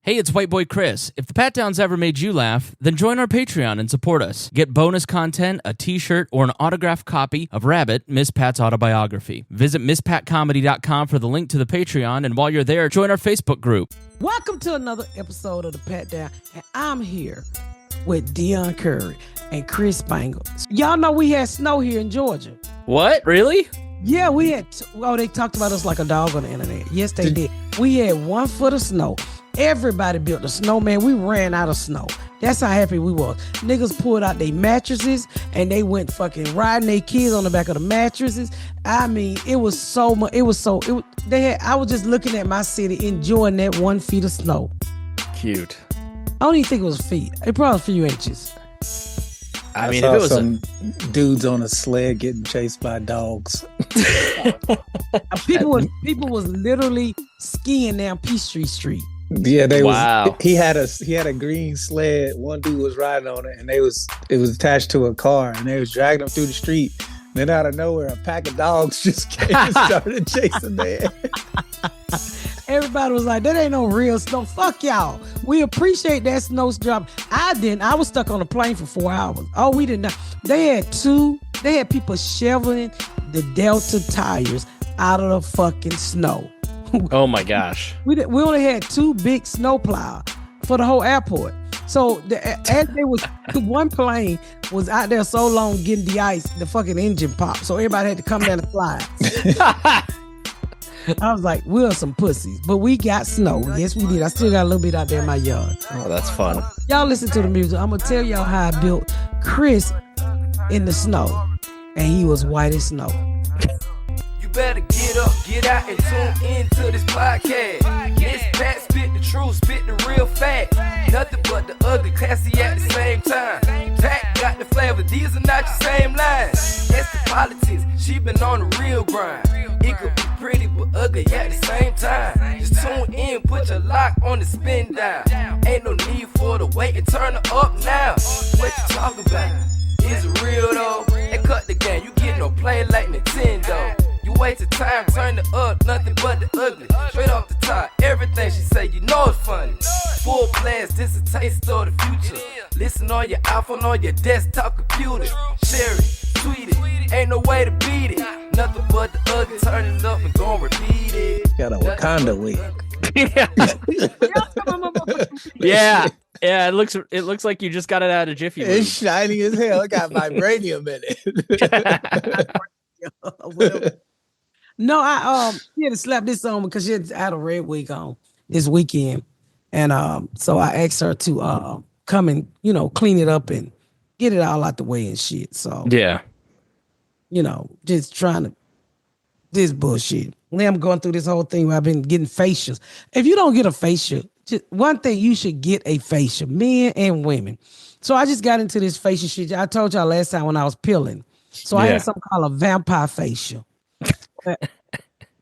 Hey, it's White Boy Chris. If the Pat Downs ever made you laugh, then join our Patreon and support us. Get bonus content, a t-shirt, or an autographed copy of Rabbit, Miss Pat's autobiography. Visit MissPatComedy.com for the link to the Patreon, and while you're there, join our Facebook group. Welcome to another episode of the Pat Down, and I'm here with Dion Curry and Chris Spangle. Y'all know we had snow here in Georgia. What? Really? Yeah, we had, they talked about us like a dog on the internet. Yes, they did. We had 1 foot of snow. Everybody built a snowman. We ran out of snow. That's how happy we was. Niggas pulled out their mattresses and they went fucking riding their kids on the back of the mattresses. I mean, it was so much. I was just looking at my city enjoying that 1 foot of snow. Cute. I don't even think it was feet. It probably was a few inches. I mean, if it was some dudes on a sled getting chased by dogs. People was literally skiing down Peachtree Street. Yeah, Wow. He had a green sled. One dude was riding on it, and it was attached to a car, and they was dragging him through the street. And then out of nowhere, a pack of dogs just came and started chasing them. Everybody was like, that ain't no real snow. Fuck y'all. We appreciate that snow's drop. I didn't. I was stuck on a plane for 4 hours. Oh, we did not. They had people shoveling the Delta tires out of the fucking snow. Oh my gosh. We only had 2 big snowplow for the whole airport. So one plane was out there so long getting the ice, the fucking engine popped. So everybody had to come down the slide. I was like, we're some pussies, but we got snow. Yes, we did. I still got a little bit out there in my yard. Oh, that's fun. Y'all listen to the music. I'm gonna tell y'all how I built Chris in the snow, and he was white as snow. Better get up, get out, and tune into this podcast. This Pat spit the truth, spit the real fact. Nothing but the ugly, classy at the same time. Pat got the flavor, these are not your same lines. That's the politics, she been on the real grind. It could be pretty but ugly at the same time. Just tune in, put your lock on the spin down. Ain't no need for the wait and turn it up now. What you talking about? Is it real though? They cut the game, you get no play like Nintendo. You wasted time, turn it up, nothing but the ugly. Straight off the top, everything she say, you know it's funny. Full blast, this a taste of the future. Listen on your iPhone, on your desktop computer. Share it, tweet it, ain't no way to beat it. Nothing but the ugly, turn it up and gon' repeat it. Got a Wakanda wig. Yeah. Yeah, it looks like you just got it out of Jiffy Lube. It's shiny as hell. It got vibranium in it. No, she had to slap this on because she had a red wig on this weekend. And so I asked her to come and, clean it up and get it all out the way and shit. So yeah. Just trying to this bullshit. Now I'm going through this whole thing where I've been getting facials. If you don't get a facial, just one thing, you should get a facial, men and women. So I just got into this facial shit. I told y'all last time when I was peeling. So I had something called a vampire facial.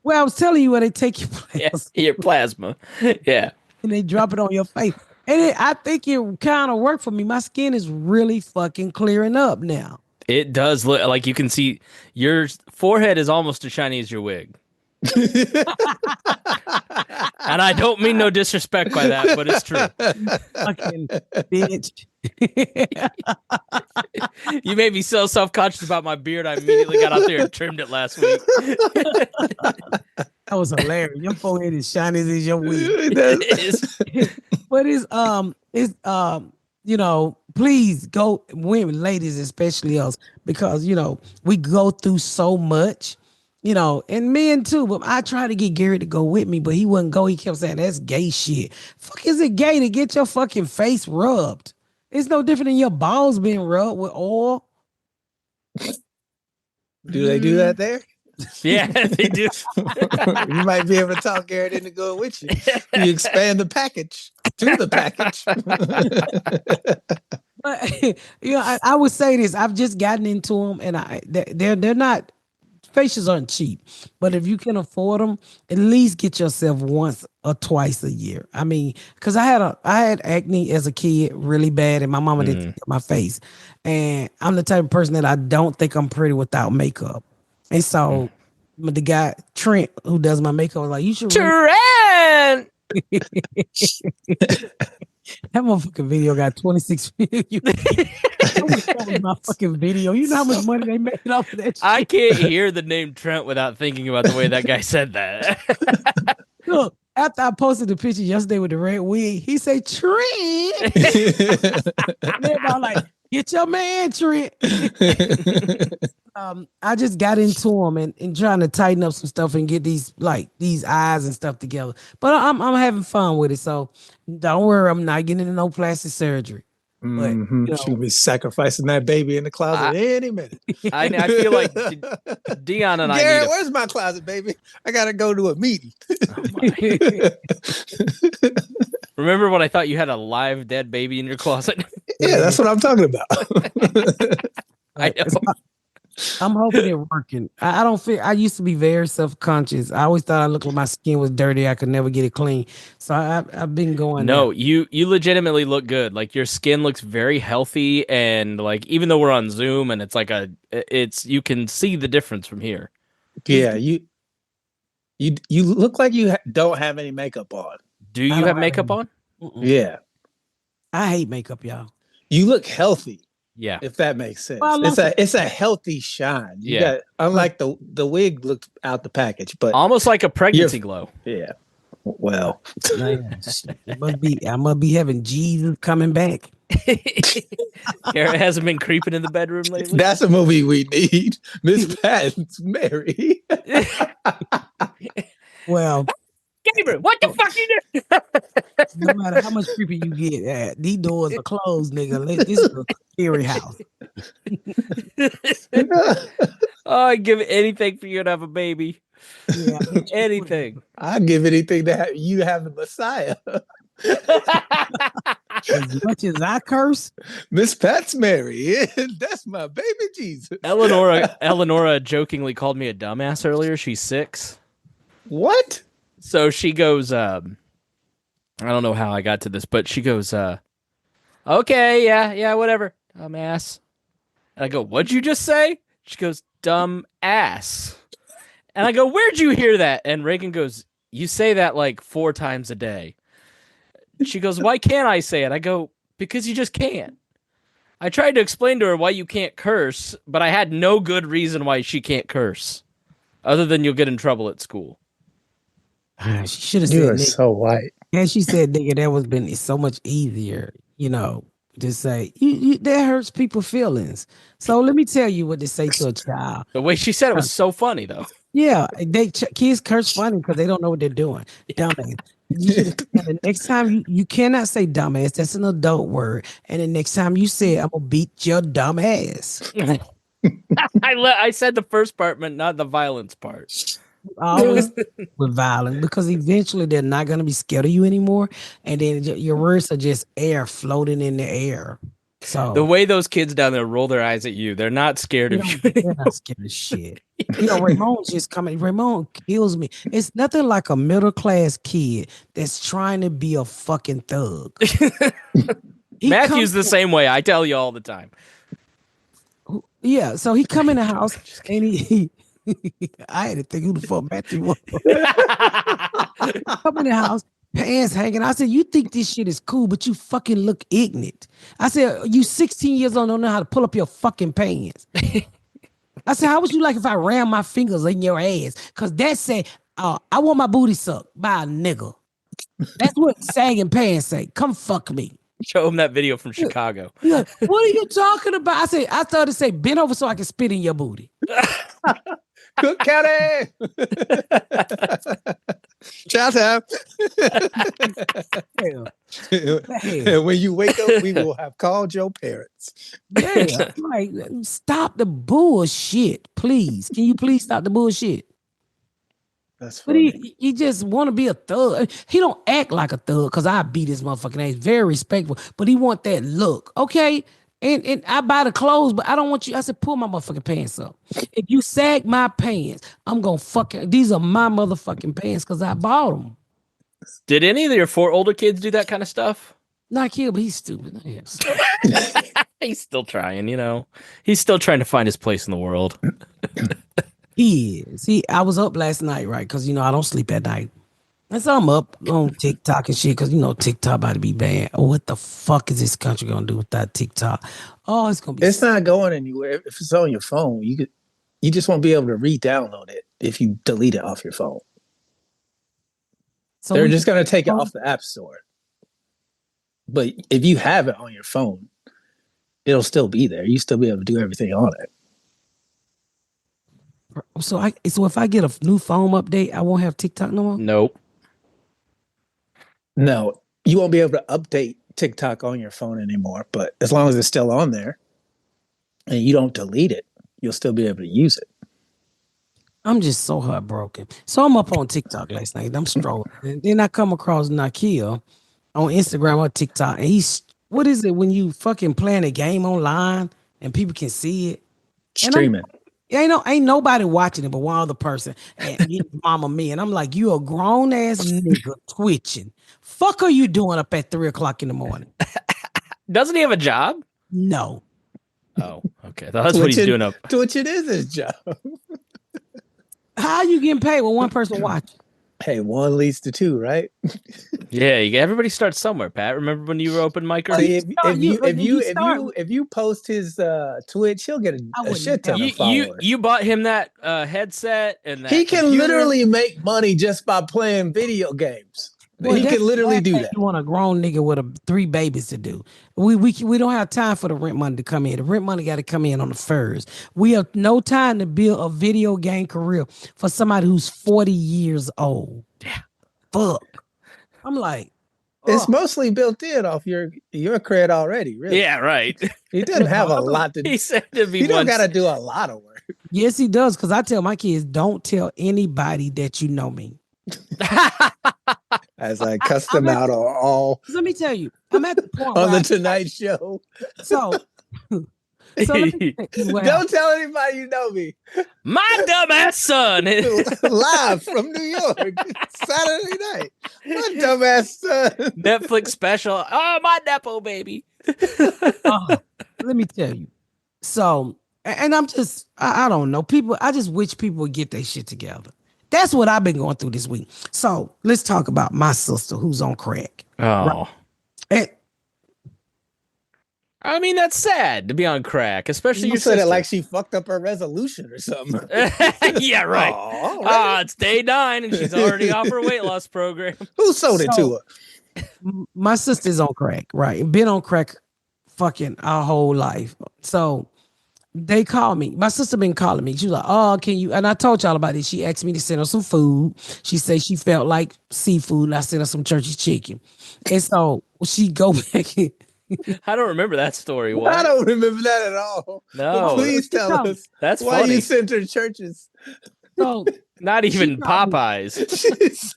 Well, I was telling you where they take your plasma. Yeah, your plasma. Yeah. And they drop it on your face. And I think it kind of worked for me. My skin is really fucking clearing up now. It does look like you can see your forehead is almost as shiny as your wig. And I don't mean no disrespect by that, but it's true. Fucking bitch. You made me so self-conscious about my beard. I immediately got out there and trimmed it last week. That was hilarious. Your forehead is shiny as your wig. It is. But please go, women, ladies, especially us, because we go through so much. And men too, but I tried to get Gary to go with me, but he wouldn't go. He kept saying, that's gay shit. Fuck is it gay to get your fucking face rubbed? It's no different than your balls being rubbed with oil. Do they do that there? Yeah, they do. You might be able to talk Garrett into going with you. You expand the package to the package. But I would say this. I've just gotten into them, and they're not. Facials aren't cheap, but if you can afford them, at least get yourself once or twice a year. I mean, because I had acne as a kid really bad, and my mama didn't get my face, and I'm the type of person that I don't think I'm pretty without makeup, and so the guy Trent who does my makeup was like, you should. Trent. That motherfucking video got 26 million. That was my fucking video. You know how much money they made off of that shit? I can't hear the name Trent without thinking about the way that guy said that. Look, after I posted the picture yesterday with the red wig, he said, Trent. And everybody like, get your man, Trent. I just got into him and trying to tighten up some stuff and get these eyes and stuff together. But I'm having fun with it. So don't worry, I'm not getting into no plastic surgery. But She's gonna be sacrificing that baby in the closet any minute. I feel like Dion and Garrett, where's my closet, baby? I gotta go to a meeting. Remember when I thought you had a live dead baby in your closet? Yeah, that's what I'm talking about. I know. I'm hoping it's working. I don't feel. I used to be very self-conscious. I always thought I looked like my skin was dirty. I could never get it clean. So I've been going. No, you legitimately look good. Like your skin looks very healthy, and like even though we're on Zoom and it's like you can see the difference from here. Yeah, you look like you don't have any makeup on. Do you have makeup on? Yeah, I hate makeup, y'all. you look healthy. Yeah, If that makes sense. Well, It's a healthy shine. You got, unlike the wig looked out the package, but almost like a pregnancy glow. yeah. Well, I must be having Jesus coming back. Garrett hasn't been creeping in the bedroom lately. that's a movie we need. Miss Pat's Mary. Well, Gabriel, what the fuck you do? no matter how much creepy you get, these doors are closed, nigga. This is a scary house. Oh, I'd give anything for you to have a baby. Yeah, Anything. I'd give anything to have you have the Messiah. as much as I curse, Miss Pat's Mary. That's my baby Jesus. Eleonora jokingly called me a dumbass earlier. She's 6. What? So she goes, I don't know how I got to this, but she goes, okay, yeah, whatever. Dumbass. And I go, what'd you just say? She goes, dumb ass. And I go, where'd you hear that? And Reagan goes, you say that like 4 times a day. She goes, why can't I say it? I go, because you just can't. I tried to explain to her why you can't curse, but I had no good reason why she can't curse, other than you'll get in trouble at school. she should have You said, are nigga. so white. And she said, nigga, that was been so much easier, to say, that hurts people's feelings. So let me tell you what to say to a child. The way she said it was so funny, though. Yeah, kids curse funny because they don't know what they're doing. Dumbass. The next time you cannot say dumbass. That's an adult word. And the next time you say it, I'm gonna beat your dumb ass. I said the first part, but not the violence part. Always with violence, because eventually they're not gonna be scared of you anymore, and then your words are just air floating in the air. So The way those kids down there roll their eyes at you, they're not scared of you. they're not scared of shit. Ramon's just coming. Ramon kills me. It's nothing like a middle class kid that's trying to be a fucking thug. Matthew's the same way. I tell you all the time. Yeah, so he come in the house and he I had to think who the fuck Matthew was. Come in the house, pants hanging. I said, you think this shit is cool, but you fucking look ignorant. I said, you 16 years old, don't know how to pull up your fucking pants. I said, how would you like if I ran my fingers in your ass? Because that said, I want my booty sucked by a nigga. That's what sagging pants say. Come fuck me. Show him that video from Chicago. Yeah, what are you talking about? I started to say, bend over so I can spit in your booty. Cook County. Child time. And when you wake up, we will have called your parents. Yeah, like, stop the bullshit, please. Can you please stop the bullshit? That's But funny. he just want to be a thug. He don't act like a thug because I beat his motherfucking ass. Very respectful, but he want that look, okay? And I buy the clothes, but I don't want you. I said, pull my motherfucking pants up. If you sag my pants, I'm gonna fucking. These are my motherfucking pants because I bought them. Did any of your 4 older kids do that kind of stuff? Not kid, but he's stupid. Yes. He's still trying, He's still trying to find his place in the world. He is. I was up last night, right? Because I don't sleep at night. And so I'm up on TikTok and shit because you know TikTok about to be banned. Oh, what the fuck is this country gonna do without TikTok? Oh, it's gonna be. It's not going anywhere. If it's on your phone, you just won't be able to re-download it if you delete it off your phone. So They're just gonna take it off the App Store. But if you have it on your phone, it'll still be there. You still be able to do everything on it. So if I get a new phone update, I won't have TikTok no more. Nope. No, you won't be able to update TikTok on your phone anymore. But as long as it's still on there and you don't delete it, you'll still be able to use it. I'm just so heartbroken. So I'm up on TikTok last night. I'm strolling. And then I come across Nakia on Instagram or TikTok. And what is it when you fucking playing a game online and people can see it? Streaming. Ain't nobody watching it but one other person and mama me. And I'm like, you a grown ass nigga twitching. Fuck are you doing up at 3:00 in the morning? Doesn't he have a job? No. Oh, okay. That's what he's doing up. Twitching is his job. How are you getting paid with one person watching? Hey, one leads to two, right? Yeah, everybody starts somewhere, Pat. Remember when you were open micer? If you post his Twitch, he'll get a shit ton of followers. You bought him that headset and that he can computer. literally make money just by playing video games. Well, he can literally do that. You want a grown nigga with 3 babies to do. We don't have time for the rent money to come in. The rent money got to come in on the first. We have no time to build a video game career for somebody who's 40 years old. Yeah. Fuck. I'm like, it's mostly built in off your cred already, really. Yeah, right. He doesn't have a lot to do. He said to be you don't got to do a lot of work. Yes, he does. Because I tell my kids, don't tell anybody that you know me. As I cuss them out on all. Let me tell you, I'm at the point on the Tonight Show. So don't tell anybody you know me. My dumbass son live from New York Saturday night. My dumbass son. Netflix special. Oh, my Nepo baby. Let me tell you. So, and I'm just, I don't know. I just wish people would get their shit together. That's what I've been going through this week. So let's talk about my sister who's on crack. Oh. Right? And, I mean, that's sad to be on crack, especially you said it like she fucked up her resolution or something. Yeah, right. Really? It's day 9 and she's already off her weight loss program. Who sold it to her? My sister's on crack, right? Been on crack fucking our whole life. So they called me. My sister been calling me. She was like, oh, can you? And I told y'all about it. She asked me to send her some food. She said she felt like seafood. And I sent her some church's chicken. And so she go back in. I don't remember that story. What? I don't remember that at all. No. Please tell us. That's why funny. You sent her churches. So not even Popeyes.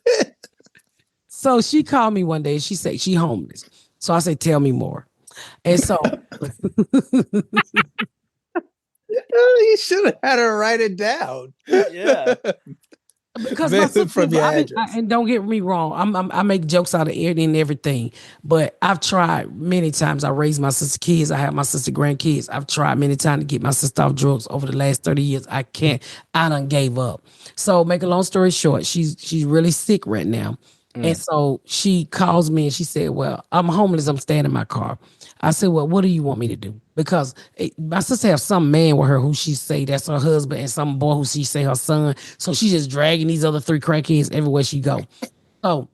So she called me one day. She said she homeless. So I said, tell me more. And so you should have had her write it down. Yeah. Because my sister, and don't get me wrong, I make jokes out of it and everything, but I've tried many times. I raised my sister's kids. I have my sister grandkids. I've tried many times to get my sister off drugs over the last 30 years. I can't. I done gave up. So make a long story short, she's really sick right now. And so she calls me and she said, well, I'm homeless. I'm staying in my car. I said, well, what do you want me to do? Because my sister have some man with her who she say that's her husband and some boy who she say her son. So she's just dragging these other 3 crackheads everywhere she go. So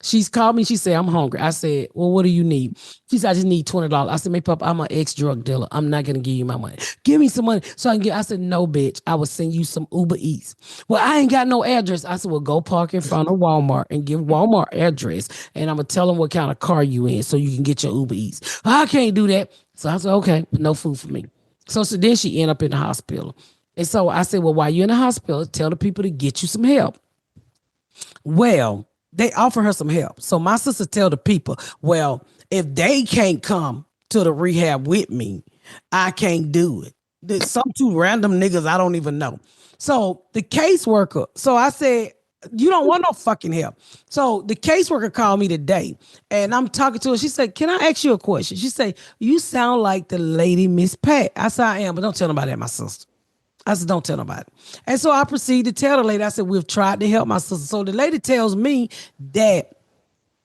she's called me. She said, I'm hungry. I said, well, what do you need? She said, I just need $20. I said, Papa, I'm an ex-drug dealer. I'm not going to give you my money. Give me some money so I can get. I said, no, bitch. I will send you some Uber Eats. Well, I ain't got no address. I said, well, go park in front of Walmart and give Walmart address. And I'm going to tell them what kind of car you in so you can get your Uber Eats. I can't do that. So I said, okay, but no food for me. So then she ended up in the hospital. And so I said, well, while you're in the hospital, tell the people to get you some help. Well, they offer her some help. So my sister tell the people, well, if they can't come to the rehab with me, I can't do it. There's some 2 random niggas I don't even know. So the caseworker, so I said, you don't want no fucking help. So the caseworker called me today and I'm talking to her. She said, can I ask you a question? She said, you sound like the lady Miss Pat. I said, I am, but don't tell nobody that, my sister. I said, don't tell nobody. And so I proceeded to tell the lady, I said, we've tried to help my sister. So the lady tells me that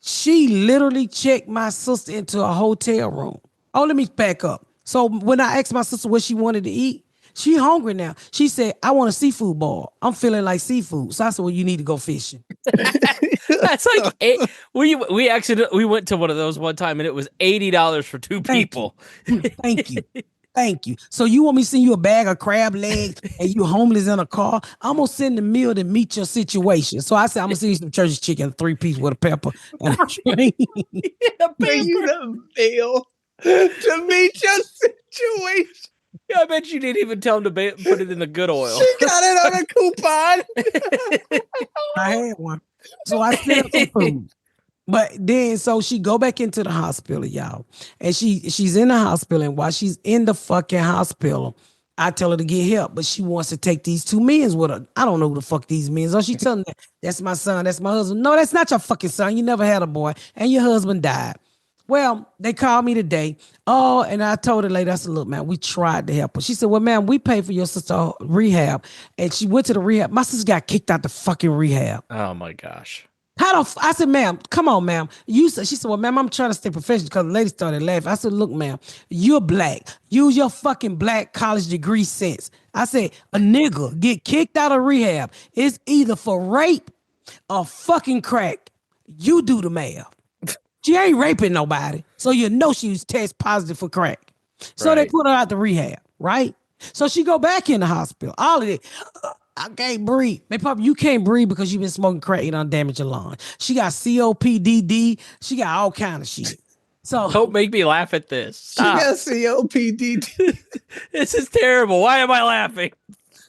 she literally checked my sister into a hotel room. Oh, let me back up. So when I asked my sister what she wanted to eat, she hungry now. She said, I want a seafood boil. I'm feeling like seafood. So I said, well, you need to go fishing. That's like we went to one of those one time and it was $80 for two people. Thank you. Thank you. So you want me to send you a bag of crab legs and you homeless in a car? I'm going to send the meal to meet your situation. So I said, I'm going to send you some church's chicken, 3-piece with a pepper and a drink. Bring you the meal to meet your situation. Yeah, I bet you didn't even tell him to put it in the good oil. She got it on a coupon. I had one. So I sent her some food. But then, so she go back into the hospital, y'all. And she's in the hospital. And while she's in the fucking hospital, I tell her to get help. But she wants to take these 2 men with her. I don't know who the fuck these men are. She telling me, that's my son, that's my husband. No, that's not your fucking son. You never had a boy. And your husband died. Well, they called me today. Oh, and I told her later, I said, look, man, we tried to help her. She said, well, ma'am, we paid for your sister rehab. And she went to the rehab. My sister got kicked out the fucking rehab. Oh, my gosh. I said, ma'am, come on, ma'am. She said, well, ma'am, I'm trying to stay professional because the lady started laughing. I said, look, ma'am, you're black. Use your fucking black college degree sense. I said, a nigga get kicked out of rehab. It's either for rape or fucking crack. You do the math. She ain't raping nobody. So you know she was test positive for crack. So they put her out the rehab, right? So she go back in the hospital. All of it. I can't breathe. Man, Papa, you can't breathe because you've been smoking crack. You done damaged your lungs. She got COPD. She got all kind of shit. So don't make me laugh at this. Stop. She got COPD. This is terrible. Why am I laughing?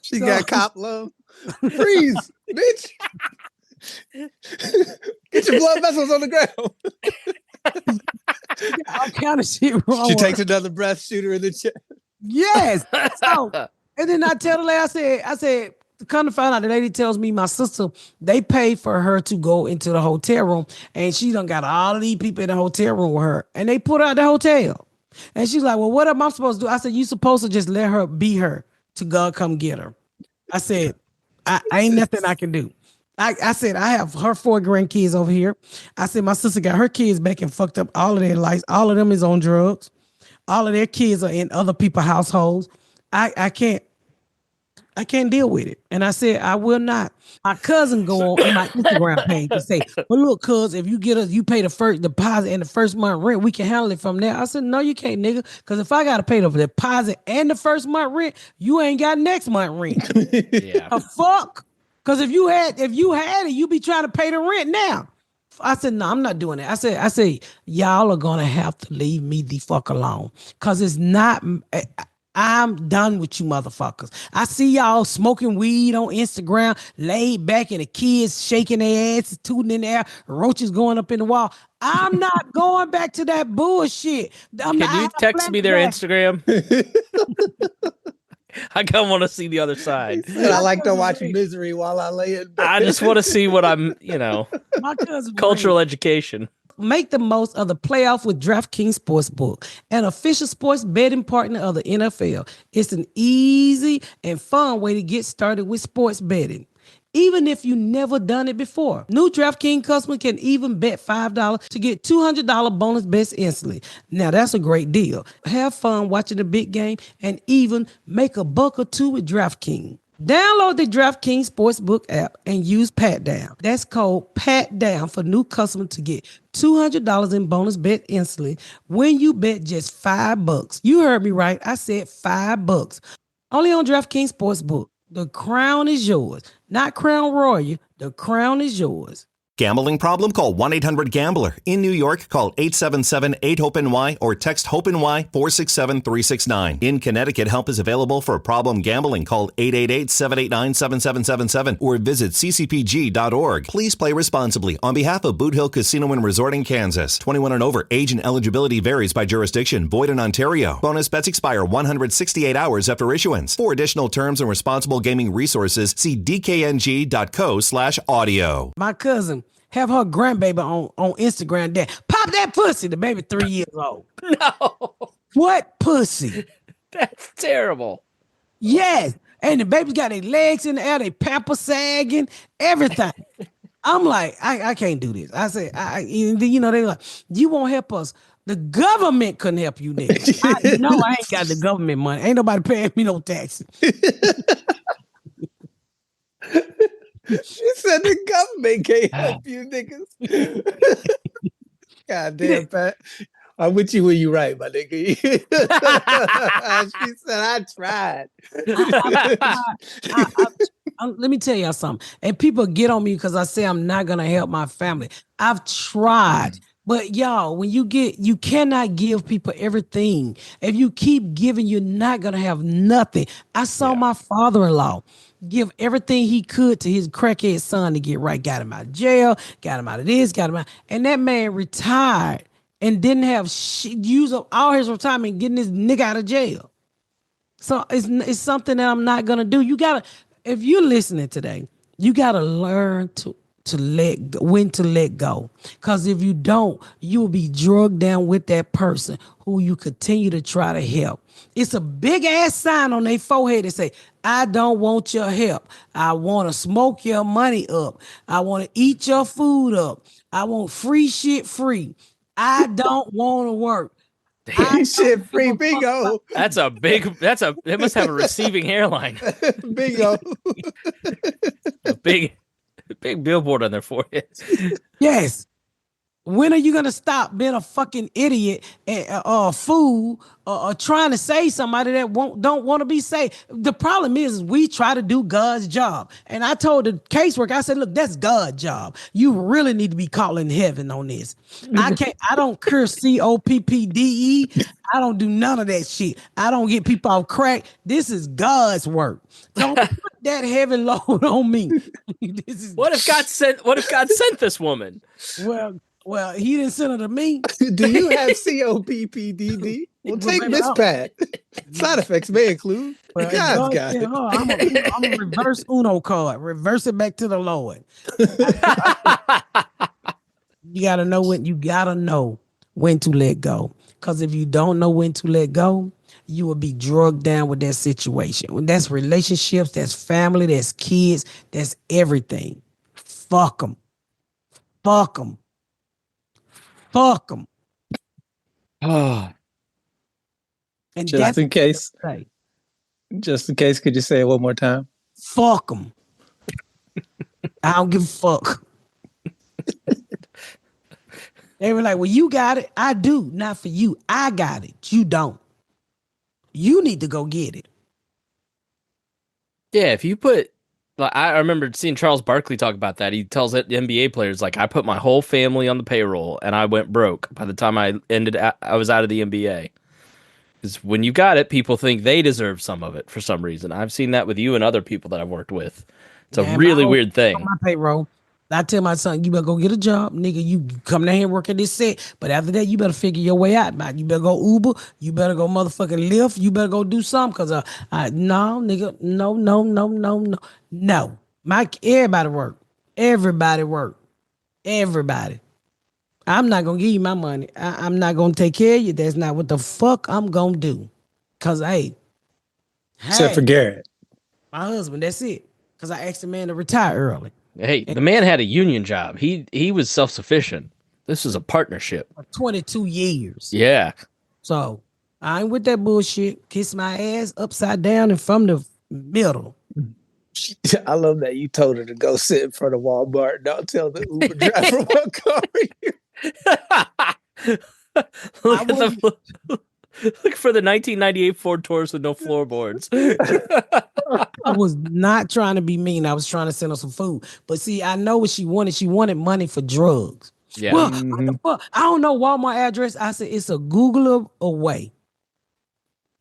She got cop love. Freeze, bitch. Get your blood vessels on the ground. All kind of shit wrong. She takes another breath, shoot her in the chest. Yes. So, and then I tell the lady, I said, come to find out, the lady tells me my sister, they paid for her to go into the hotel room, and she done got all of these people in the hotel room with her, and they put her out the hotel. And she's like, well, what am I supposed to do? I said, you supposed to just let her be her till God come get her. I said, I ain't nothing I can do. I said, I have her 4 grandkids over here. I said, my sister got her kids back and fucked up all of their lives. All of them is on drugs. All of their kids are in other people's households. I can't deal with it. And I said, I will not. My cousin go on my Instagram page and say, well, look, cuz if you pay the first deposit and the first month rent, we can handle it from there. I said, no, you can't, nigga. Because if I got to pay the deposit and the first month rent, you ain't got next month rent. Yeah. A fuck? Because if you had it, you be trying to pay the rent now. I said, no, I'm not doing that. I say, y'all are going to have to leave me the fuck alone. Because it's not... I'm done with you motherfuckers. I see y'all smoking weed on Instagram, laid back, and the kids shaking their asses, tooting in the air, roaches going up in the wall. I'm not going back to that bullshit. Can you text me their Instagram? I kind of want to see the other side. I like to watch Misery while I lay in bed. I just want to see what I'm, My cousin cultural education. Make the most of the playoff with DraftKings Sportsbook, an official sports betting partner of the NFL. It's an easy and fun way to get started with sports betting, even if you never done it before. New DraftKings customers can even bet $5 to get $200 bonus bets instantly. Now, that's a great deal. Have fun watching the big game and even make a buck or two with DraftKings. Download the DraftKings Sportsbook app and use PatDown. That's code PatDown for new customers to get $200 in bonus bet instantly when you bet just $5. You heard me right. I said $5. Only on DraftKings Sportsbook. The crown is yours. Not Crown Royal. The crown is yours. Gambling problem? Call 1-800-GAMBLER. In New York, call 877-8-HOPE-NY or text HOPE-NY 467-369. In Connecticut, help is available for problem gambling. Call 888-789-7777 or visit ccpg.org. Please play responsibly on behalf of Boot Hill Casino and Resort in Kansas. 21 and over. Age and eligibility varies by jurisdiction. Void in Ontario. Bonus bets expire 168 hours after issuance. For additional terms and responsible gaming resources, see dkng.co/audio. My cousin have her grandbaby on Instagram there. Pop that pussy. The baby 3 years old. No. What pussy? That's terrible. Yes. And the babies got their legs in the air, they pamper sagging, everything. I'm like, I can't do this. I said, they like, you won't help us. The government couldn't help you, nigga. I ain't got the government money. Ain't nobody paying me no taxes. She said the government can't help you, niggas. God damn, Pat. I'm with you when you right, my nigga. She said, I tried. Let me tell y'all something. And people get on me because I say I'm not going to help my family. I've tried. But y'all, when you cannot give people everything. If you keep giving, you're not going to have nothing. I saw my father-in-law give everything he could to his crackhead son to get right. Got him out of jail, got him out of this, got him out. And that man retired and didn't have use up all his retirement getting this nigga out of jail. So it's something that I'm not going to do. You got to, if you're listening today, you got to learn when to let go. Because if you don't, you will be drugged down with that person who you continue to try to help. It's a big ass sign on their forehead that say, I don't want your help. I want to smoke your money up. I want to eat your food up. I want free shit free. I don't want to work. Shit free, bingo. They must have a receiving hairline. Bingo. A big billboard on their forehead. Yes. When are you gonna stop being a fucking idiot and a fool or trying to save somebody that don't want to be saved? The problem is we try to do God's job. And I told the caseworker, I said, look, that's God's job. You really need to be calling heaven on this. I don't curse COPPDE. I don't do none of that shit. I don't get people off crack. This is God's work. Don't put that heavy load on me. What if God sent this woman? Well, he didn't send her to me. Do you have COPPDD? Well, take Miss Pat. Side effects may include. Well, God's got it. I'm a reverse Uno card. Reverse it back to the Lord. You gotta know when to let go. Because if you don't know when to let go, you will be drugged down with that situation. When that's relationships, that's family, that's kids, that's everything. Fuck them. Fuck them. Fuck them. Oh. And just in case, could you say it one more time? Fuck them. I don't give a fuck. They were like, well, you got it. I do. Not for you. I got it. You don't. You need to go get it. Yeah, if you put, like, I remember seeing Charles Barkley talk about that. He tells it NBA players, like, I put my whole family on the payroll and I went broke by the time I was out of the NBA. Because when you got it, people think they deserve some of it for some reason. I've seen that with you and other people that I've worked with. It's a really weird thing. On my payroll. I tell my son, you better go get a job, nigga. You come down here and work at this set. But after that, you better figure your way out, man. You better go Uber. You better go motherfucking Lyft. You better go do something. Because, no, nigga, no. No. Everybody work. Everybody work. Everybody. I'm not going to give you my money. I'm not going to take care of you. That's not what the fuck I'm going to do. Because, hey. Except for Garrett. My husband, that's it. Because I asked the man to retire early. Hey, the man had a union job. He was self-sufficient. This is a partnership. For 22 years. Yeah. So I ain't with that bullshit. Kiss my ass upside down and from the middle. I love that you told her to go sit in front of Walmart. Don't tell the Uber driver what car Look for the 1998 Ford Taurus with no floorboards. I was not trying to be mean. I was trying to send her some food. But see, I know what she wanted. She wanted money for drugs. Yeah. Well, what the fuck? I don't know Walmart address. I said, it's a Google away.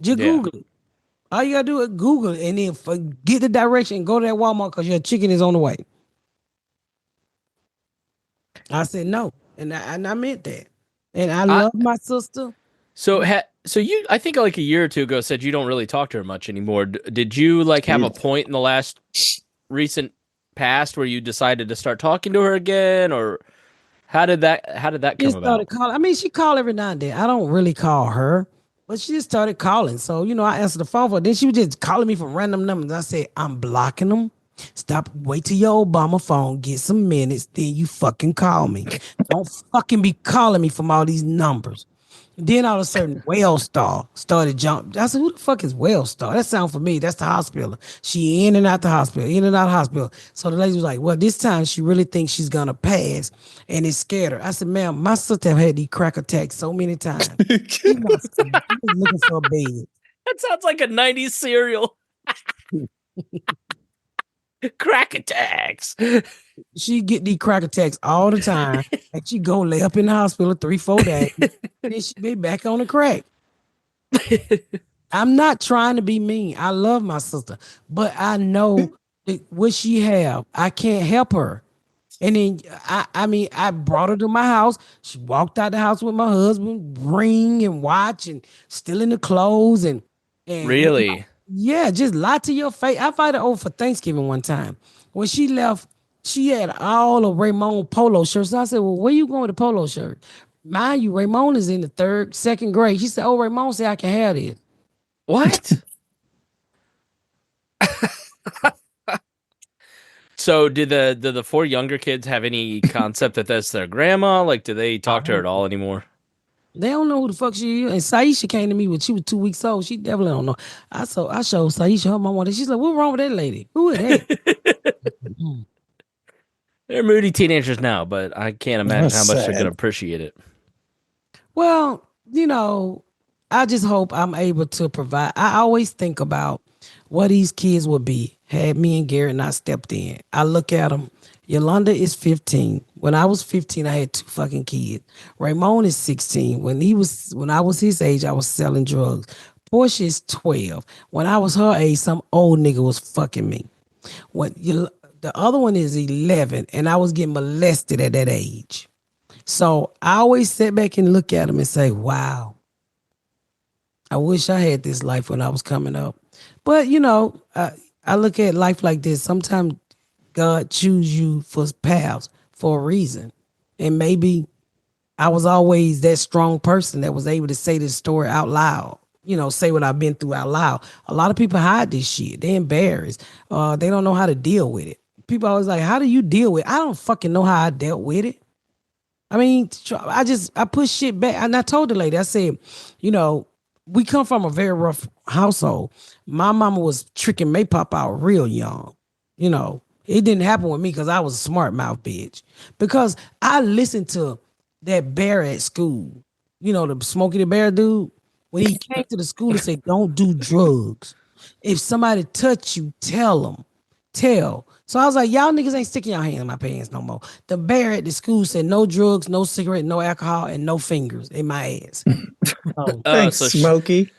Just Google it. All you got to do is Google it and then get the direction and go to that Walmart because your chicken is on the way. I said no. And I meant that. And I love my sister. So you, I think like a year or two ago, said you don't really talk to her much anymore. Did you like have a point in the last recent past where you decided to start talking to her again, or how did that come about? I mean, she called every now and then. I don't really call her. But she just started calling. So, I answered the phone for her. Then she was just calling me from random numbers. I said, I'm blocking them. Stop. Wait till your Obama phone get some minutes. Then you fucking call me. Don't fucking be calling me from all these numbers. Then all of a sudden, Wellstar started jumping. I said, who the fuck is Wellstar? That sound for me. That's the hospital. She in and out the hospital, in and out of the hospital. So the lady was like, well, this time she really thinks she's going to pass and it scared her. I said, ma'am, my sister had these crack attacks so many times. She's not scared. She's looking for a bed. That sounds like a 90s cereal. Crack attacks. She get these crack attacks all the time. And she go lay up in the hospital 3-4 days. Then she be back on the crack. I'm not trying to be mean. I love my sister. But I know what she have. I can't help her. And then I brought her to my house. She walked out the house with my husband, ring and watch and stealing the clothes and Really? Yeah, just lie to your face. I invited her over for Thanksgiving one time. When she left, she had all of Ramon polo shirts. So I said, well, where you going with the polo shirt? Mind you, Ramon is in the second grade. She said, oh, Ramon said I can have this. What? So did the four younger kids have any concept that that's their grandma? Like, do they talk to her at all anymore? They don't know who the fuck she is. And Saisha came to me when she was 2 weeks old. She definitely don't know. I showed Saisha her mama. She's like, what's wrong with that lady? Who is that? They're moody teenagers now, but I can't imagine That's how much they're sad. going to appreciate it. Well, I just hope I'm able to provide. I always think about what these kids would be had me and Garrett not stepped in. I look at them. Yolanda is 15. When I was 15, I had 2 fucking kids. Ramon is 16. When I was his age, I was selling drugs. Portia is 12. When I was her age, some old nigga was fucking me. The other one is 11, and I was getting molested at that age. So I always sit back and look at them and say, wow, I wish I had this life when I was coming up. But, I look at life like this. Sometimes God choose you for paths for a reason. And maybe I was always that strong person that was able to say this story out loud. Say what I've been through out loud. A lot of people hide this shit. They're embarrassed. They don't know how to deal with it. People always like, how do you deal with it? I don't fucking know how I dealt with it. I mean, I push shit back. And I told the lady, I said, we come from a very rough household. My mama was tricking Maypop out real young. It didn't happen with me because I was a smart mouth bitch. Because I listened to that bear at school. The Smokey the Bear dude. When he came to the school and said, don't do drugs. If somebody touch you, tell them. Tell. So I was like, y'all niggas ain't sticking your hand in my pants no more. The bear at the school said no drugs, no cigarette, no alcohol, and no fingers in my ass. Thanks, so Smokey.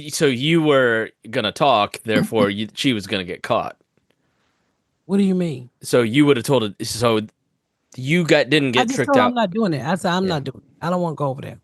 So you were gonna talk, therefore she was gonna get caught. What do you mean? So you would have told it. So you didn't I get just tricked told her out. I'm not doing it. I said I'm not doing it. I don't want to go over there.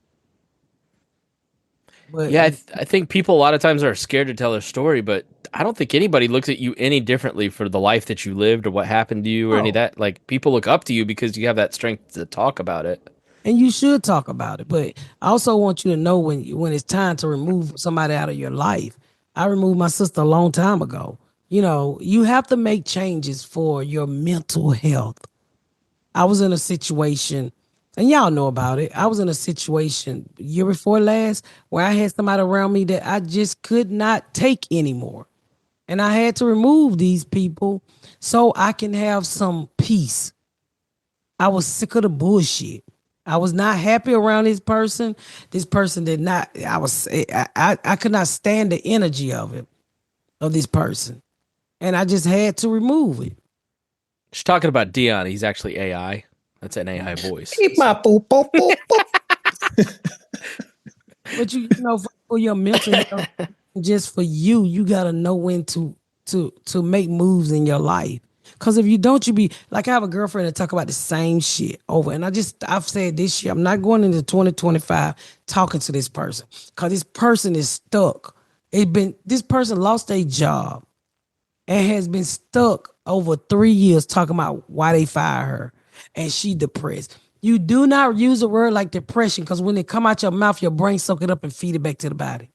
But Yeah, I think people a lot of times are scared to tell their story, but I don't think anybody looks at you any differently for the life that you lived or what happened to you or any of that. Like, people look up to you because you have that strength to talk about it. and you should talk about it. But I also want you to know when it's time to remove somebody out of your life. I removed my sister a long time ago. You have to make changes for your mental health. I was in a situation, and y'all know about it. I was in a situation year before last where I had somebody around me that I just could not take anymore. And I had to remove these people so I can have some peace. I was sick of the bullshit. I was not happy around this person. This person did not, I could not stand the energy of this person. And I just had to remove it. She's talking about Dion. He's actually AI. That's an AI voice. Keep my boop, boop, boop, boop. But for your mental health, just for you gotta know when to make moves in your life. Cause if you don't, you be like, I have a girlfriend that talk about the same shit over. And I've said this year, I'm not going into 2025 talking to this person. Cause this person is stuck. This person lost their job and has been stuck over 3 years talking about why they fired her. And she depressed. You do not use a word like depression because when it come out your mouth, your brain soak it up and feed it back to the body.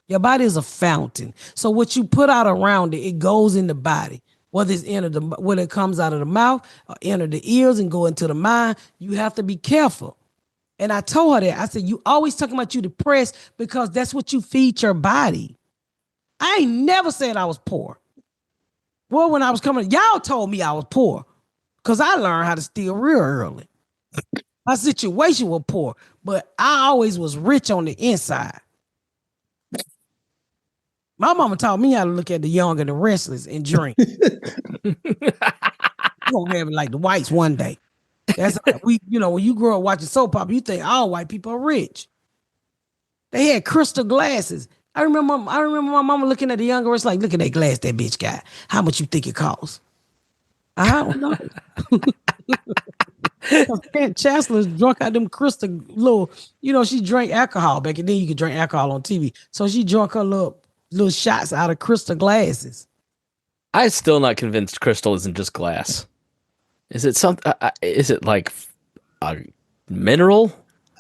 Your body is a fountain. So what you put out around it, it goes in the body. Whether whether it comes out of the mouth or enter the ears and go into the mind, you have to be careful. And I told her that. I said, you always talking about you depressed because that's what you feed your body. I ain't never said I was poor. Well, when I was coming, y'all told me I was poor because I learned how to steal real early. My situation was poor, but I always was rich on the inside. My mama taught me how to look at the young and the restless and drink. You're gonna have it like the whites one day. That's when you grow up watching soap opera, you think all white people are rich. They had crystal glasses. I remember my mama looking at the younger, it's like, look at that glass that bitch got. How much you think it costs? I don't know. Aunt Chancellor's drunk out them crystal little, she drank alcohol back and then you could drink alcohol on TV. So she drank her little shots out of crystal glasses. I'm still not convinced crystal isn't just glass. Is it something? Is it like a mineral?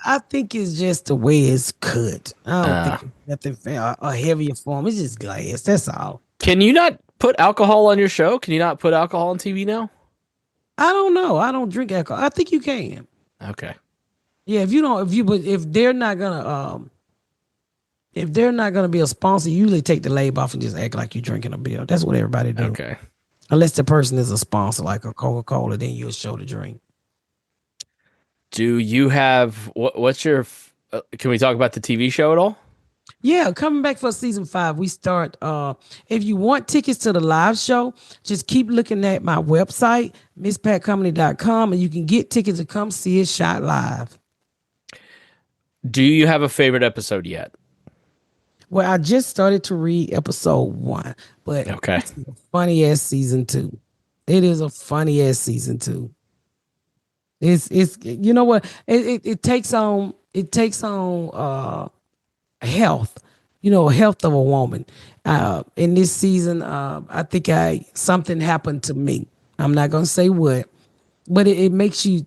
I think it's just the way it's cut. I don't think it's nothing a heavier form. It's just glass. That's all. Can you not put alcohol on your show? Can you not put alcohol on TV now? I don't know. I don't drink alcohol. I think you can. Okay. Yeah, if they're not gonna be a sponsor, you usually take the label off and just act like you're drinking a beer. That's what everybody do. Okay. Unless the person is a sponsor, like a Coca-Cola, then you'll show the drink. Do you have what's your? Can we talk about the TV show at all? Yeah, coming back for season 5, we start. If you want tickets to the live show, just keep looking at my website, misspatcomedy.com, and you can get tickets to come see it shot live. Do you have a favorite episode yet? Well, I just started to read episode 1, but okay, it's a funny ass season 2. It is a funny ass season 2. It's you know what it takes on health, health of a woman. In this season, I think something happened to me. I'm not gonna say what, but it makes you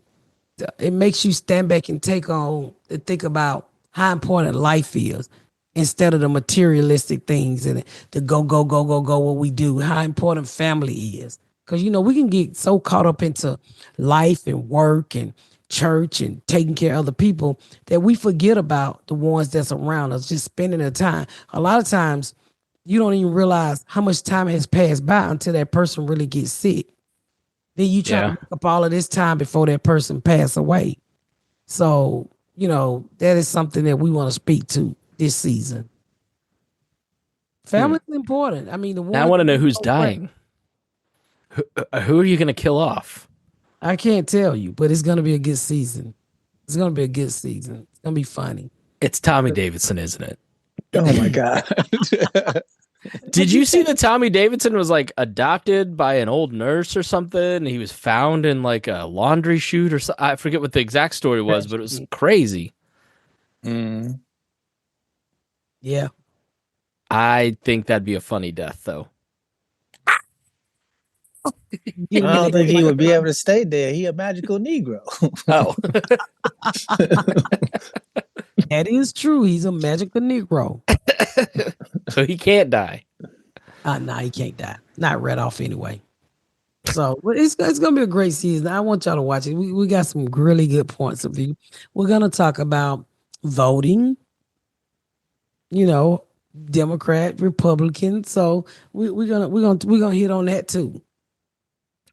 stand back and think about how important life is instead of the materialistic things and the go what we do. How important family is, because we can get so caught up into life and work and church and taking care of other people that we forget about the ones that's around us, just spending the time. A lot of times you don't even realize how much time has passed by until that person really gets sick. Then you try to make up all of this time before that person pass away. So, that is something that we want to speak to this season. Family is important. I mean, I want to know who's dying. Who are you going to kill off? I can't tell you, but it's going to be a good season. It's going to be a good season. It's going to be funny. It's Tommy Davidson, isn't it? Oh my God. Did you see that Tommy Davidson was like adopted by an old nurse or something? He was found in like a laundry chute or something. I forget what the exact story was, but it was crazy. Mm. Yeah. I think that'd be a funny death, though. I don't think he would be able to stay there. He a magical Negro. Oh. That is true. He's a magical Negro. So he can't die. No, he can't die. Not right off anyway. So it's going to be a great season. I want y'all to watch it. We got some really good points of view. We're going to talk about voting, Democrat, Republican. So we're gonna hit on that too.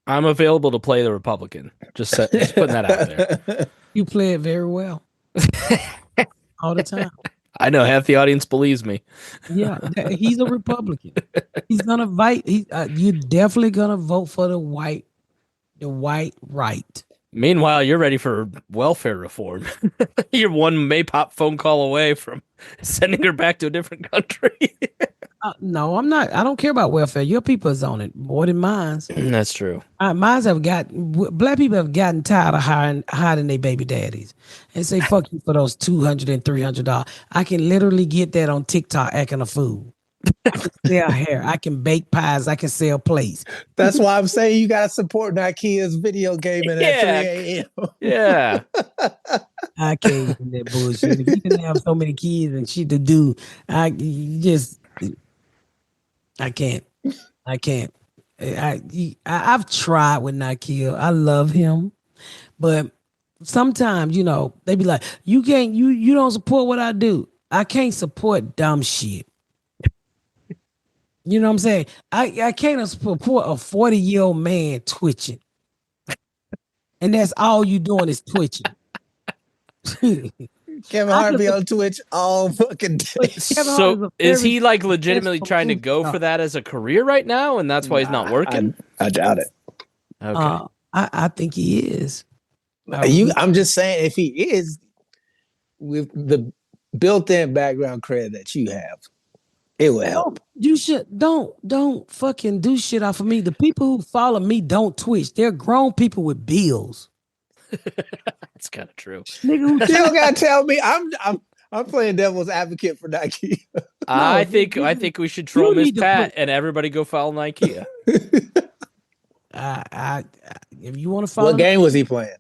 I'm available to play the Republican. Just putting that out there. You play it very well. All the time. I know half the audience believes me. Yeah, he's a Republican. He's gonna vote. You're definitely gonna vote for the white right. Meanwhile, you're ready for welfare reform. You're one Maypop phone call away from sending her back to a different country. No, I'm not. I don't care about welfare. Your people is on it more than mine. That's true. Black people have gotten tired of hiding their baby daddies and say, fuck you for those $200 and $300. I can literally get that on TikTok acting a fool. I can sell hair. I can bake pies. I can sell plates. That's why I'm saying you gotta support Nikea's video gaming at 3 a.m. Yeah. I can't do that bullshit. If you didn't have so many kids and shit to do, I can't. I can't. I've tried with Nikea. I love him, but sometimes they be like, you can't. You don't support what I do. I can't support dumb shit. You know what I'm saying? I can't support a 40-year-old man twitching, and that's all you doing is twitching. Kevin Hart be on Twitch all fucking day. So is he like legitimately trying to go for that as a career right now, and that's why he's not working? I doubt it. Okay. I think he is. I'm just saying, if he is, with the built-in background credit that you have, it will help. You should don't fucking do shit off of me. The people who follow me don't Twitch. They're grown people with bills. That's kind of true. Nigga, You don't gotta tell me. I'm playing devil's advocate for Nike. I think we should troll Miss Pat and everybody go follow Nikea. If you want to follow, what game was he playing?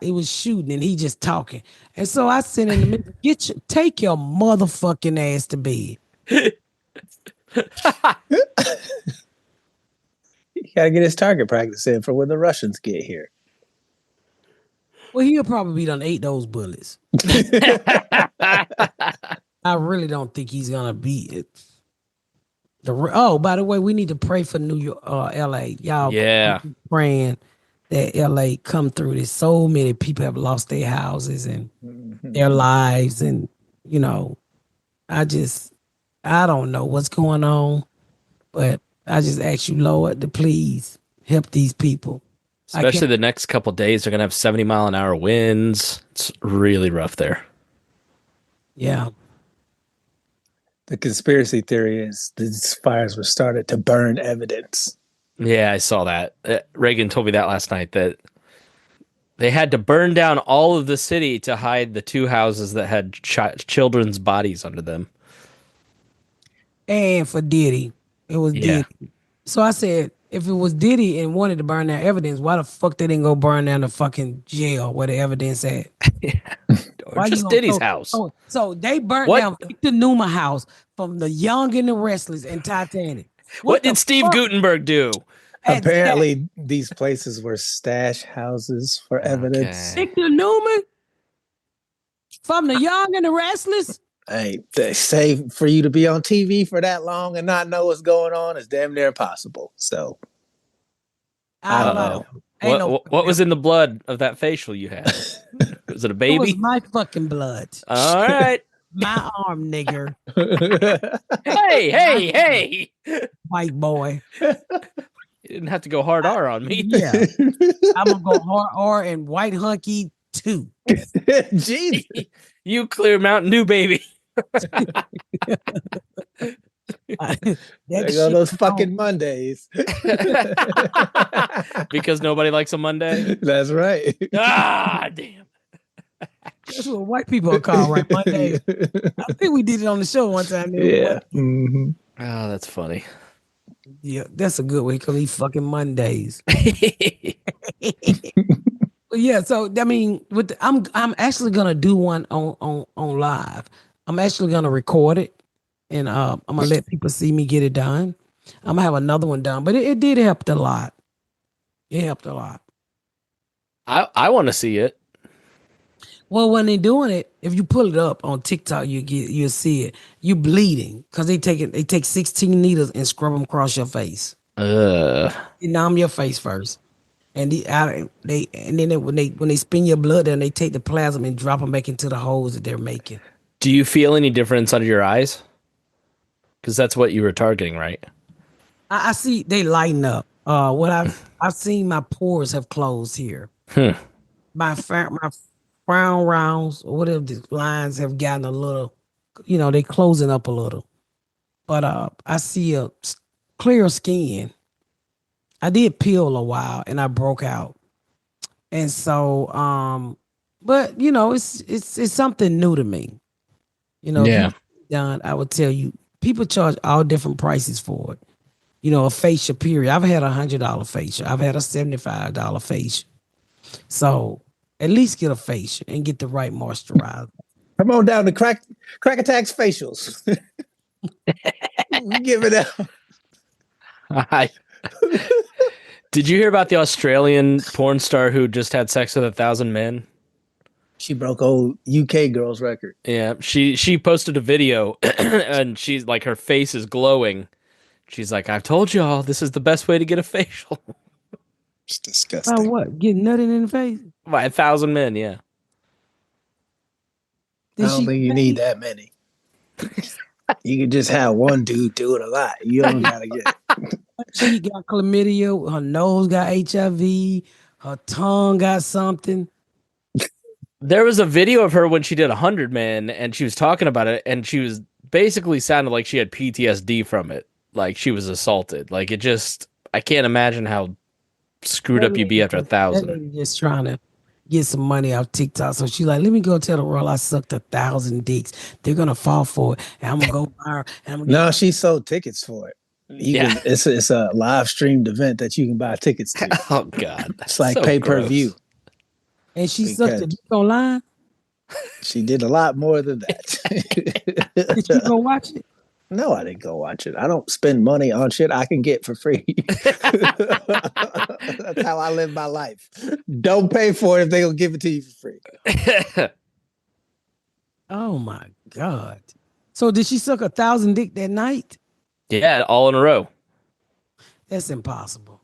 It was shooting and he just talking. And so I sent him the message, take your motherfucking ass to bed. He gotta get his target practice in for when the Russians get here. Well, he'll probably done ate those bullets. I really don't think he's gonna beat it. By the way, we need to pray for New York, LA. Y'all, yeah, praying that LA come through this. So many people have lost their houses and their lives, and I don't know what's going on, but I just ask you, Lord, to please help these people. Especially the next couple of days, they're gonna have 70-mile-an-hour winds. It's really rough there. Yeah. The conspiracy theory is these fires were started to burn evidence. Yeah, I saw that. Reagan told me that last night, that they had to burn down all of the city to hide the two houses that had children's bodies under them. And for Diddy, it was Diddy. So I said, if it was Diddy and wanted to burn down evidence, why the fuck they didn't go burn down the fucking jail where the evidence at? Or just Diddy's house. So they burnt down Victor Numa house from The Young and the Restless and Titanic. What did Steve Gutenberg do? Apparently, these places were stash houses for evidence. Victor Newman from The Young and the Restless. Hey, they say for you to be on TV for that long and not know what's going on is damn near impossible. So, I don't know. What was in the blood of that facial you had? Was it a baby? It was my fucking blood. All right. My arm, nigger. Hey. White boy. You didn't have to go hard R on me. Yeah. I'm going to go hard R and white hunky too. Jeez. You clear Mountain Dew, baby. There go those fucking Mondays. Because nobody likes a Monday? That's right. Ah, damn. That's what white people call right Monday. I think we did it on the show one time. Yeah. Mm-hmm. Oh, that's funny. Yeah, that's a good way because these fucking Mondays. Yeah, so I mean, I'm actually gonna do one on live. I'm actually gonna record it, and I'm gonna let people see me get it done. I'm gonna have another one done, but it did help a lot. It helped a lot. I want to see it. Well, when they're doing it, if you pull it up on TikTok, you'll see it. You bleeding because they take 16 needles and scrub them across your face. You numb your face first. And then when they spin your blood and they take the plasma and drop them back into the holes that they're making. Do you feel any difference under your eyes? Because that's what you were targeting, right? I see they lighten up. What I've seen, my pores have closed here. My frown rounds or whatever the lines have gotten a little, they closing up a little. But I see a clear skin. I did peel a while and I broke out. And so, but it's something new to me. Yeah. Done, I would tell you, people charge all different prices for it. You know, a facial period. I've had $100 facial. I've had a $75 facial. So at least get a facial and get the right moisturizer. Come on down to Crack Attacks Facials. We give it out. Did you hear about the Australian porn star who just had sex with 1,000 men? She broke old UK girl's record. Yeah, she posted a video and she's like, her face is glowing. She's like, I've told y'all this is the best way to get a facial. It's disgusting. What? Get nutted in the face? By 1,000 men, yeah. I don't think you need that many. You can just have one dude do it a lot. You don't gotta get. She got chlamydia. Her nose got HIV. Her tongue got something. There was a video of her when she did 100 men, and she was talking about it, and she was basically sounded like she had PTSD from it, like she was assaulted. Like it just, I can't imagine how screwed up you'd be after 1,000. That lady just trying to get some money off TikTok. So she's like, let me go tell the world I sucked 1,000 dicks. They're gonna fall for it, and I'm gonna go viral. No, she sold tickets for it. It's a live streamed event that you can buy tickets to. Oh God, it's like so pay per view. And she sucked the dick online. She did a lot more than that. Did you go watch it? No, I didn't go watch it. I don't spend money on shit I can get for free. That's how I live my life. Don't pay for it if they gonna give it to you for free. Oh my God. So did she suck 1,000 dick that night? Yeah, all in a row. That's impossible.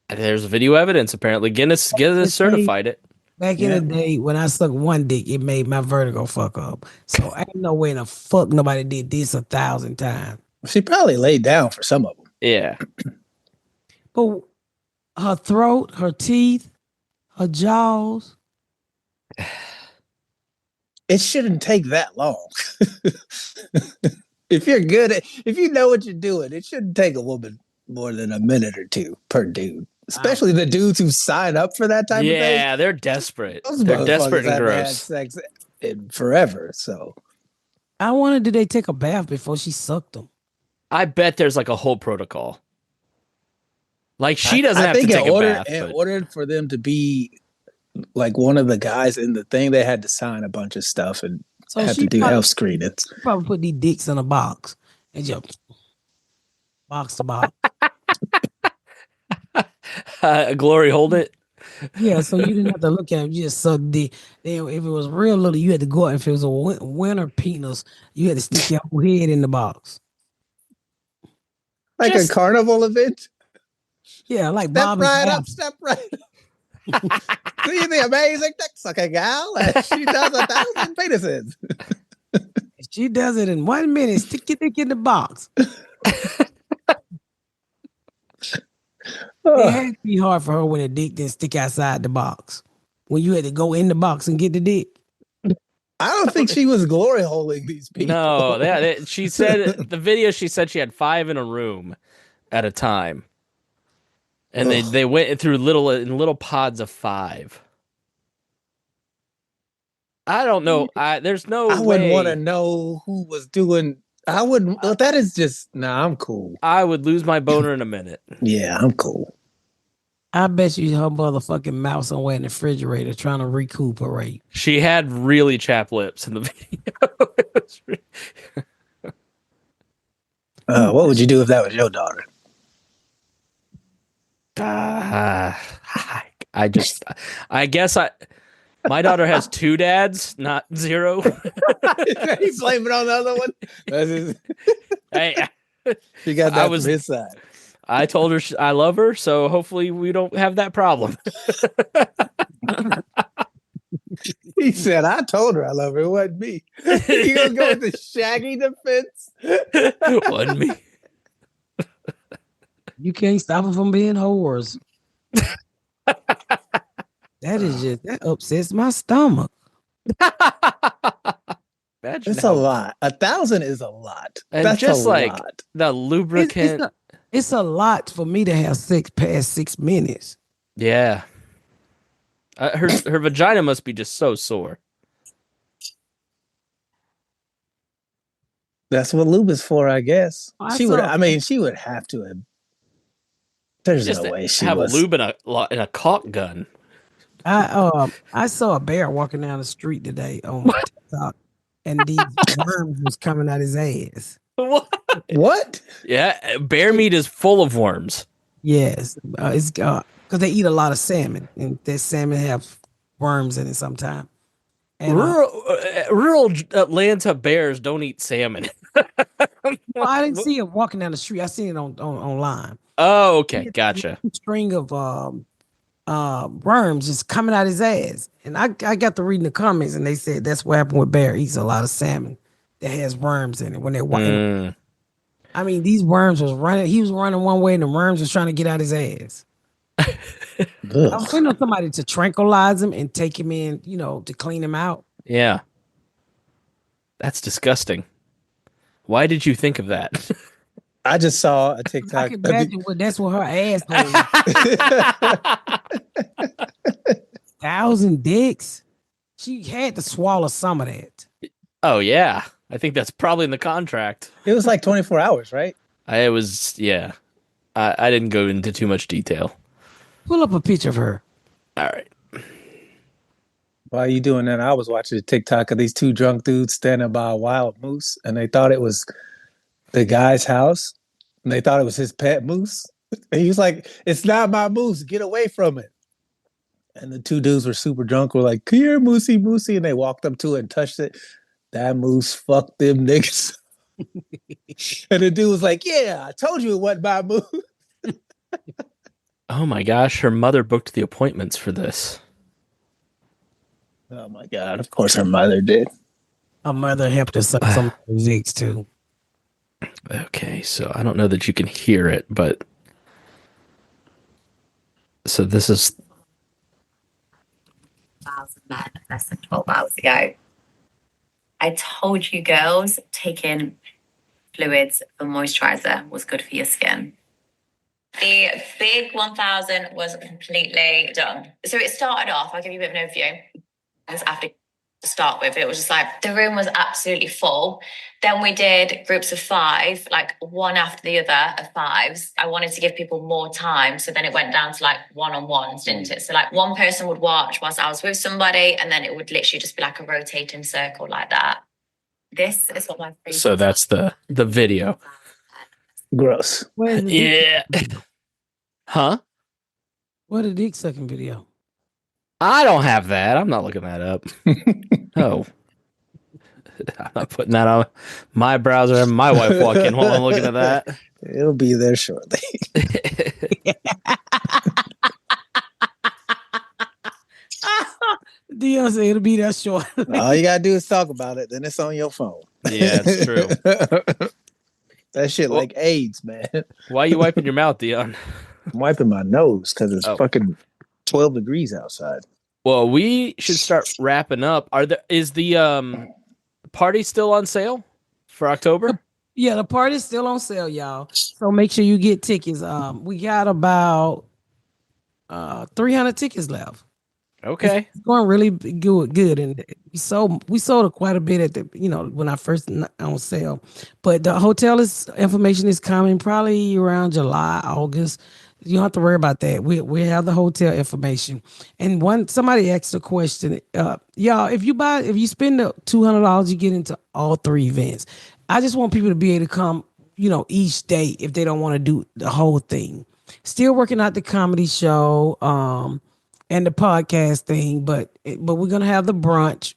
There's video evidence. Apparently, Guinness certified it. Back in the day, when I sucked one dick, it made my vertigo fuck up. So ain't no way in the fuck nobody did this 1,000 times. She probably laid down for some of them. Yeah. But her throat, her teeth, her jaws. It shouldn't take that long. If you're good at, if you know what you're doing, it shouldn't take a woman more than a minute or two per dude. Especially the dudes who sign up for that type of thing. Yeah, they're desperate. Those they're desperate and gross. Had sex in forever. So I wonder, did they take a bath before she sucked them? I bet there's like a whole protocol. Like she doesn't have to take a bath. In order for them to be like one of the guys in the thing, they had to sign a bunch of stuff and have to do health screenings. Probably put these dicks in a box and just box to box. Glory, hold it. Yeah, so you didn't have to look at it. You just sucked dick. Then if it was real little, you had to go out. If it was a winter penis, you had to stick your whole head in the box. Like a carnival event? Yeah, like step Bob's right Apple. up, step right up. See the amazing dick sucker gal? She does 1,000 penises. She does it in 1 minute. Stick your dick in the box. It had to be hard for her when the dick didn't stick outside the box. When you had to go in the box and get the dick. I don't think she was glory holing these people. No, she said the video. She said she had 5 in a room at a time, and they went through little pods of 5. I don't know. There's no. I wouldn't want to know who was doing. I wouldn't. That is just. Nah, I'm cool. I would lose my boner in a minute. Yeah, I'm cool. I bet you her motherfucking mouth somewhere in the refrigerator trying to recuperate. She had really chapped lips in the video. What would you do if that was your daughter? My daughter has 2 dads, not 0. He's blaming on the other one. Hey, she got that from his side. I told her I love her, so hopefully we don't have that problem. He said, I told her I love her. It wasn't me. You gonna go with the Shaggy defense? Wasn't me. You can't stop them from being whores. That upsets my stomach. That's a lot. 1,000 is a lot. And that's just a like lot. the lubricant. It's a lot for me to have sex past 6 minutes. Yeah. Her vagina must be just so sore. That's what lube is for, I guess. I She would. saw- I mean, she would have to have. There's Just no to way she have was. a lube in a caulk gun. I saw a bear walking down the street today on TikTok, and these worms was coming out his ass. What? What? Yeah, bear meat is full of worms. Yes, it's because they eat a lot of salmon, and that salmon have worms in it sometimes. And Rural Atlanta bears don't eat salmon. well, I didn't see it walking down the street. I seen it on online. Oh, okay, gotcha. A string of worms just coming out his ass, and I got to reading the comments, and they said that's what happened with bear. He eats a lot of salmon that has worms in it when they're walking. I mean, these worms was running. He was running one way, and the worms was trying to get out his ass. I was waiting on somebody to tranquilize him and take him in, to clean him out. Yeah, that's disgusting. Why did you think of that? I just saw a I TikTok. can imagine that's what her asshole. 1,000 dicks. She had to swallow some of that. Oh yeah, I think that's probably in the contract. It was like 24 hours, right? I didn't go into too much detail. Pull up a picture of her. All right. While you doing that, I was watching a TikTok of these two drunk dudes standing by a wild moose, and they thought it was the guy's house, and they thought it was his pet moose. And he was like, "It's not my moose. Get away from it." And the two dudes were super drunk. Were like, "Come here, moosey, moosey," and they walked up to it and touched it. That moose fucked them niggas. And the dude was like, "Yeah, I told you it wasn't my moose." Oh my gosh, her mother booked the appointments for this. Oh my God! Of course, her mother did. Her mother helped us suck some of those eggs too. Okay, so I don't know that you can hear it, but so this is 1,000 men less than 12 hours ago. I told you girls, taking fluids for moisturizer was good for your skin. The big 1,000 was completely done. So it started off, I'll give you a bit of an overview. It was after to start with, it was just like the room was absolutely full. Then we did groups of 5, like one after the other of 5s. I wanted to give people more time, so then it went down to like one-on-ones, didn't it? So like one person would watch whilst I was with somebody, and then it would literally just be like a rotating circle like that. This is what my so that's the video. Gross. Where's the Yeah. Huh? What a dick sucking video? I don't have that. I'm not looking that up. Oh. I'm not putting that on my browser and my wife walk in while I'm looking at that. It'll be there shortly. Dion said it'll be that short. All you gotta do is talk about it, then it's on your phone. Yeah, it's true. That shit like AIDS, man. Why are you wiping your mouth, Dion? I'm wiping my nose because it's fucking 12 degrees outside. Well, we should start wrapping up. Is the party still on sale for October? Yeah, the party's still on sale, y'all. So make sure you get tickets. We got about 300 tickets left. Okay. It's going really good, and we sold quite a bit at the when I first on sale. But the hotel information is coming probably around July, August. You don't have to worry about that. We have the hotel information. And somebody asked a question, y'all. If you spend the $200, you get into all 3 events. I just want people to be able to come, each day if they don't want to do the whole thing. Still working out the comedy show, and the podcast thing, but we're gonna have the brunch,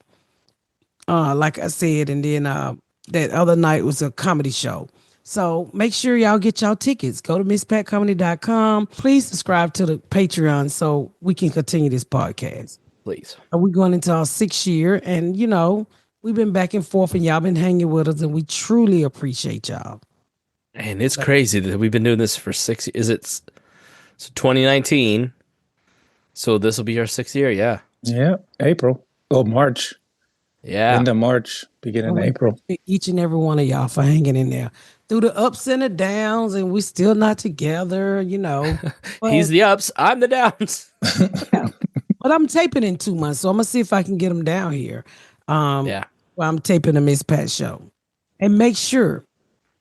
like I said, and then that other night was a comedy show. So make sure y'all get y'all tickets. Go to misspatcomedy.com. Please subscribe to the Patreon so we can continue this podcast. Please. We're going into our 6th year, and we've been back and forth, and y'all been hanging with us, and we truly appreciate y'all. And it's crazy that we've been doing this for 6 years. It's 2019. So this will be our 6th year, yeah. Yeah, April. Oh, March. Yeah. End of March, beginning of April. Each and every one of y'all for hanging in there through the ups and the downs, and we're still not together, But, He's the ups, I'm the downs. But I'm taping in 2 months, so I'm gonna see if I can get them down here. Yeah. Well, I'm taping the Miss Pat show. And make sure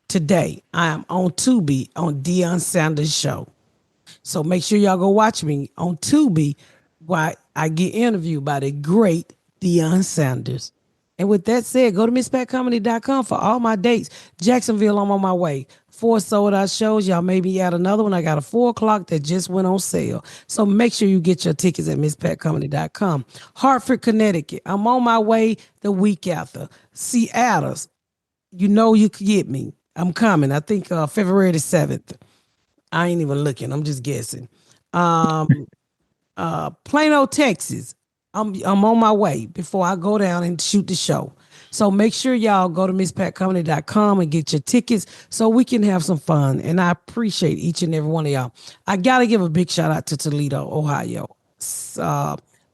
today I am on Tubi on Dion Sanders show. So make sure y'all go watch me on Tubi while I get interviewed by the great Dion Sanders. And with that said, go to MissPatComedy.com for all my dates. Jacksonville, I'm on my way. 4 sold out shows. Y'all maybe add another one. I got a 4 o'clock that just went on sale. So make sure you get your tickets at MissPatComedy.com. Hartford, Connecticut. I'm on my way the week after. Seattle. You know you could get me. I'm coming. I think February the 7th. I ain't even looking. I'm just guessing. Plano, Texas. I'm on my way before I go down and shoot the show. So make sure y'all go to MissPatComedy.com and get your tickets so we can have some fun. And I appreciate each and every one of y'all. I got to give a big shout out to Toledo, Ohio.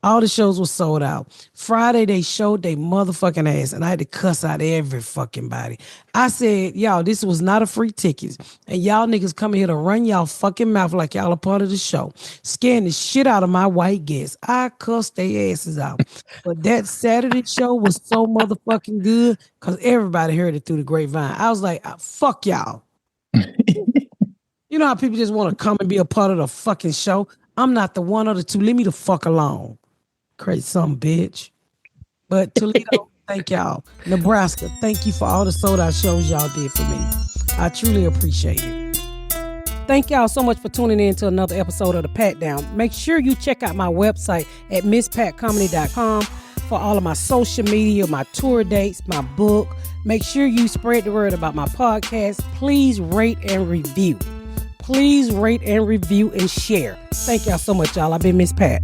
All the shows were sold out. Friday, they showed they motherfucking ass, and I had to cuss out every fucking body. I said, y'all, this was not a free ticket. And y'all niggas coming here to run y'all fucking mouth like y'all a part of the show. Scaring the shit out of my white guests. I cussed their asses out. But that Saturday show was so motherfucking good because everybody heard it through the grapevine. I was like, fuck y'all. You know how people just want to come and be a part of the fucking show? I'm not the one or the two. Leave me the fuck alone. Crazy some bitch. But Toledo, thank y'all. Nebraska, thank you for all the sold out shows y'all did for me. I truly appreciate it. Thank y'all so much for tuning in to another episode of The Pat Down. Make sure you check out my website at MissPatComedy.com for all of my social media, my tour dates, my book. Make sure you spread the word about my podcast. Please rate and review. Please rate and review and share. Thank y'all so much, y'all. I've been Miss Pat.